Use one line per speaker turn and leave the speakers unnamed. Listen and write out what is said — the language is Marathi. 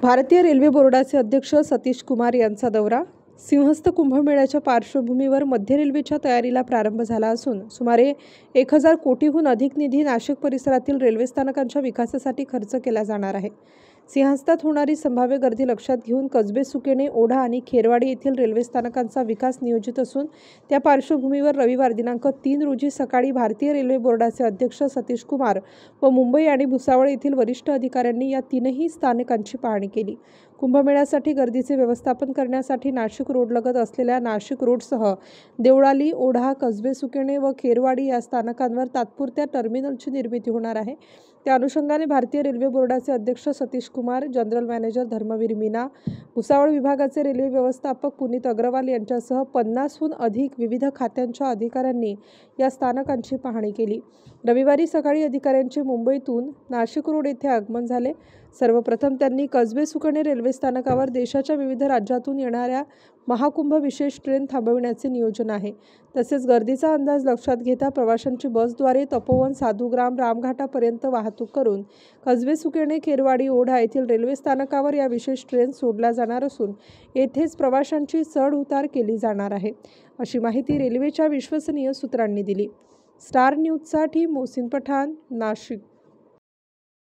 भारतीय रेल्वे बोर्डाचे अध्यक्ष सतीश कुमार यांचा दौरा. सिंहस्थ कुंभमेळ्याच्या पार्श्वभूमीवर मध्य रेल्वेच्या तयारीला प्रारंभ झाला असून सुमारे 1000 कोटीहून अधिक निधी नाशिक परिसरातील रेल्वे स्थानकांच्या विकासासाठी खर्च केला जाणार आहे. सिंहस्थात होणारी संभाव्य गर्दी लक्षात घेऊन कसबे सुकेने, ओढा आणि खेरवाडी येथील रेल्वे स्थानकांचा विकास नियोजित असून त्या पार्श्वभूमीवर रविवार दिनांक 3 रोजी सकाळी भारतीय रेल्वे बोर्डाचे अध्यक्ष सतीश कुमार व मुंबई आणि भुसावळ येथील वरिष्ठ अधिकाऱ्यांनी या तीनही स्थानकांची पाहणी केली. कुंभमेळ्यासाठी गर्दीचे व्यवस्थापन करण्यासाठी नाशिक रोडलगत असलेल्या नाशिक रोडसह देवळाली, ओढा, कसबे सुकेने व खेरवाडी या स्थानकांवर तात्पुरत्या टर्मिनलची निर्मिती होणार आहे. त्या अनुषंगाने भारतीय रेल्वे बोर्डाचे अध्यक्ष सतीश कुमार, जनरल मॅनेजर धर्मवीर मीना, भुसावळ विभागाचे रेल्वे व्यवस्थापक पुनीत अग्रवाल यांच्यासह 50हून अधिक विविध खात्यांच्या अधिकाऱ्यांनी या स्थानकांची पाहणी केली. रविवारी सकाळी अधिकाऱ्यांचे मुंबईतून नाशिक रोड येथे आगमन झाले. सर्वप्रथम त्यांनी कसबे सुकेने रेल्वे स्थानकावर देशाच्या विविध राज्यातून येणाऱ्या महाकुंभ विशेष ट्रेन थांबविण्याचे नियोजन आहे. तसेच गर्दीचा अंदाज लक्षात घेता प्रवाशांची बसद्वारे तपोवन, साधूग्राम, रामघाटापर्यंत वाहतूक करून कसबे सुकेने, खेरवाडी, ओढा येथील रेल्वे स्थानकावर या विशेष ट्रेन सोडल्या जाणार असून येथेच प्रवाशांची चढ उतार केली जाणार आहे, अशी माहिती रेल्वेच्या विश्वसनीय सूत्रांनी दिली. स्टार न्यूजसाठी मोहसिन पठाण, नाशिक.